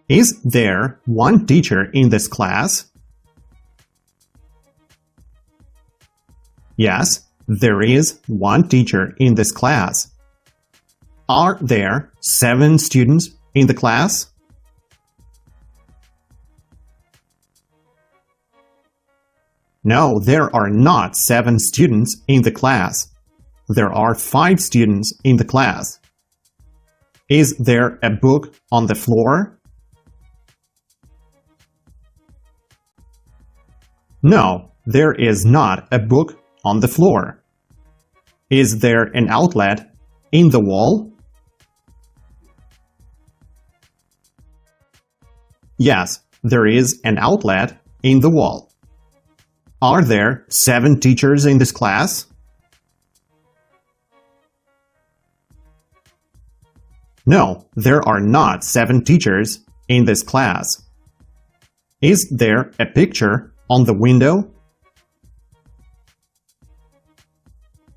Is there one teacher in this class? Yes, there is one teacher in this class. Are there 7 students in the class? No, there are not 7 students in the class. There are 5 students in the class. Is there a book on the floor? No, there is not a book on the floor. Is there an outlet in the wall? Yes, there is an outlet in the wall. Are there 7 teachers in this class? No, there are not 7 teachers in this class. Is there a picture on the window?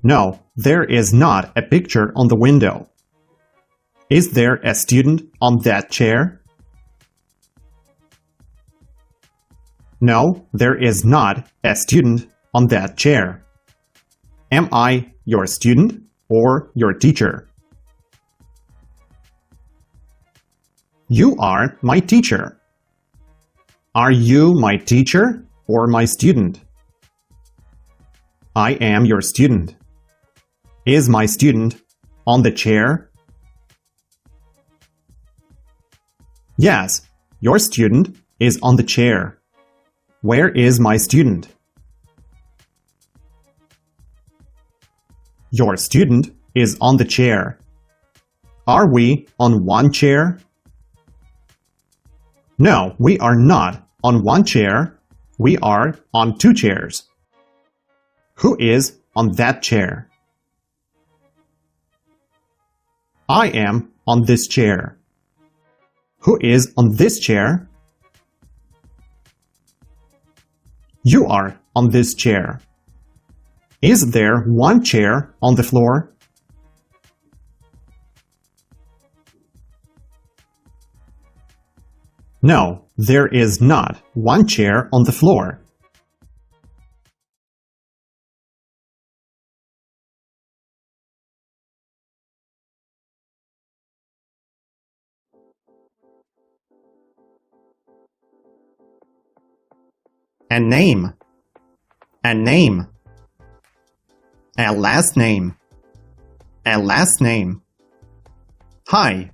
No, there is not a picture on the window. Is there a student on that chair? No, there is not a student on that chair. Am I your student or your teacher? You are my teacher. Are you my teacher or my student? I am your student. Is my student on the chair? Yes, your student is on the chair. Where is my student? Your student is on the chair. Are we on one chair? No, we are not on one chair. We are on 2 chairs. Who is on that chair? I am on this chair. Who is on this chair? You are on this chair. Is there one chair on the floor? No, there is not one chair on the floor. A name. A name. A last name. A last name. Hi.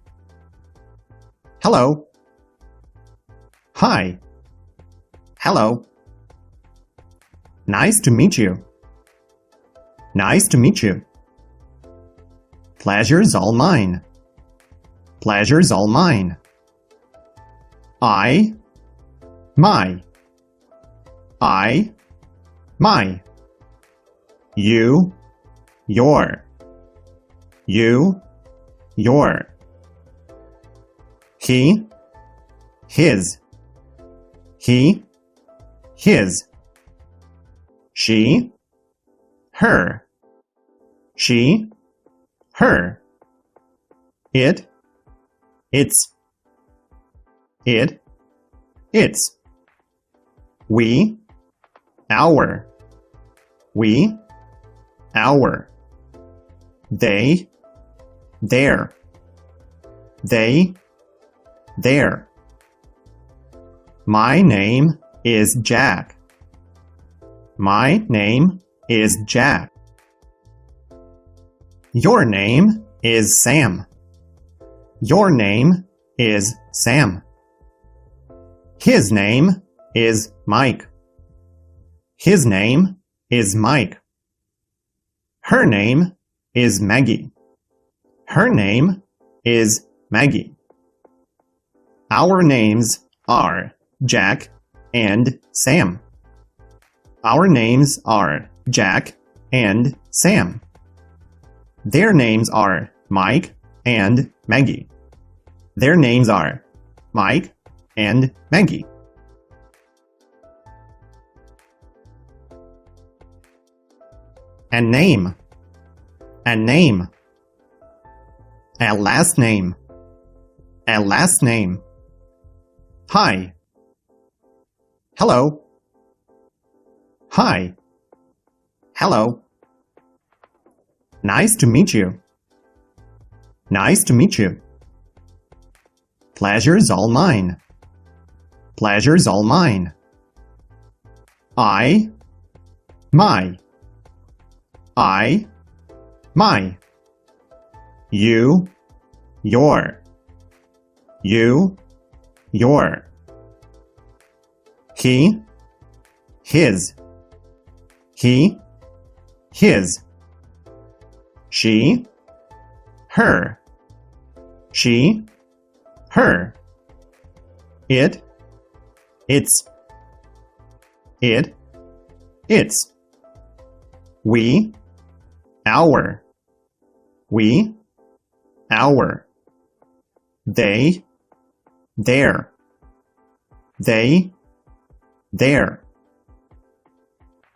Hello. Hi. Hello. Nice to meet you. Nice to meet you. Pleasure's all mine. Pleasure's all mine. I, my. I, my. You, your. You, your. He, his. He, his. She, her. She, her. It, its. It, its. We, our. We, our. They, their. They, their. My name is Jack. My name is Jack. Your name is Sam. Your name is Sam. His name is Mike. His name is Mike. Her name is Maggie. Her name is Maggie. Our names are Jack and Sam. Our names are Jack and Sam. Their names are Mike and Maggie. Their names are Mike and Maggie. A name. A name. A last name. A last name. Hi. Hello. Hi. Hello. Nice to meet you. Nice to meet you. Pleasure's all mine. Pleasure's all mine. I, my. I, my. You, your. You, your. He, his. He, his. She, her. She, her. It, its. It, its. We, our. We, our. They, their. They, their.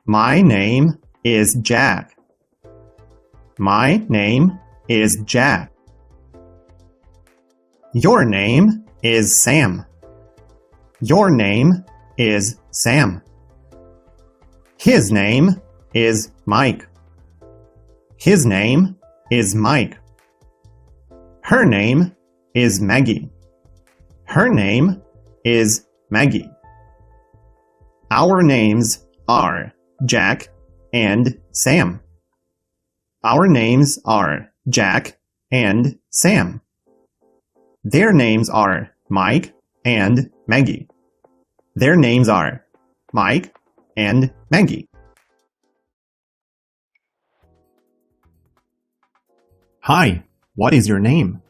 My name is Jack. My name is Jack. Your name is Sam. Your name is Sam. His name is Mike. His name is Mike. Her name is Maggie. Her name is Maggie. Our names are Jack and Sam. Our names are Jack and Sam. Their names are Mike and Maggie. Their names are Mike and Maggie. Hi, what is your name?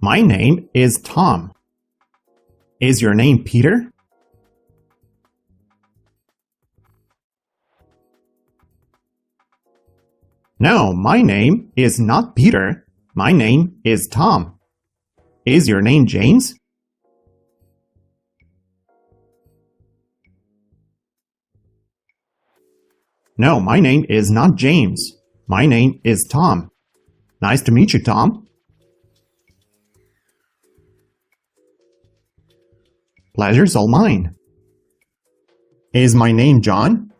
My name is Tom. Is your name Peter? No, my name is not Peter. My name is Tom. Is your name James? No, my name is not James. My name is Tom. Nice to meet you, Tom. Pleasure's all mine. Is my name John?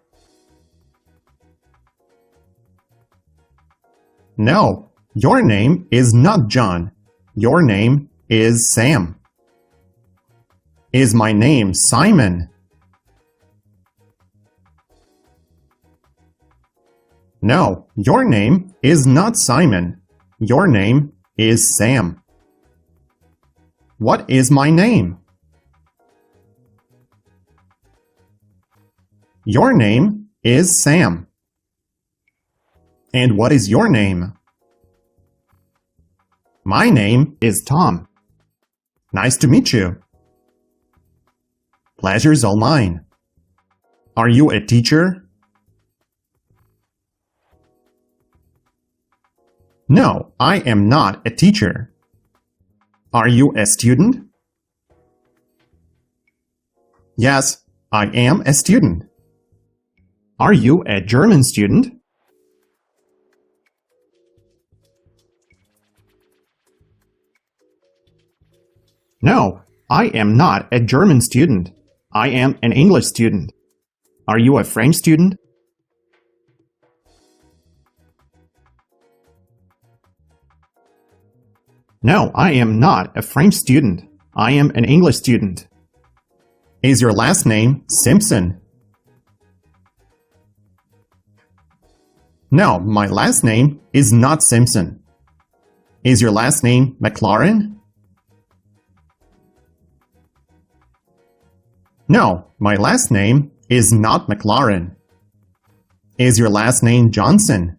No, your name is not John. Your name is Sam. Is my name Simon? No, your name is not Simon. Your name is Sam. What is my name? Your name is Sam. And what is your name? My name is Tom. Nice to meet you. Pleasure's all mine. Are you a teacher? No, I am not a teacher. Are you a student? Yes, I am a student. Are you a German student? No, I am not a German student. I am an English student. Are you a French student? No, I am not a French student. I am an English student. Is your last name Simpson? No, my last name is not Simpson. Is your last name McLaren? No, my last name is not McLaren. Is your last name Johnson?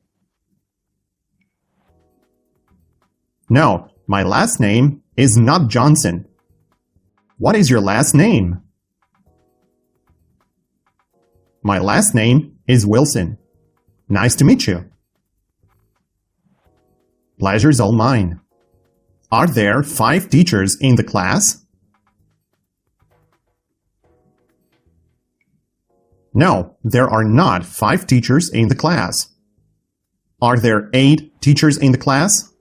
No, my last name is not Johnson. What is your last name? My last name is Wilson. Nice to meet you. Pleasure's all mine. Are there 5 teachers in the class? No, there are not 5 teachers in the class. Are there 8 teachers in the class?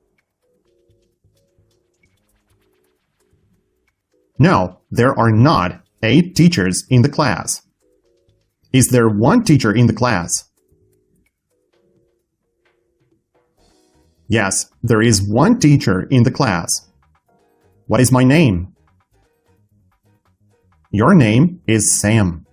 No, there are not 8 teachers in the class. Is there one teacher in the class? Yes, there is one teacher in the class. What is my name? Your name is Sam.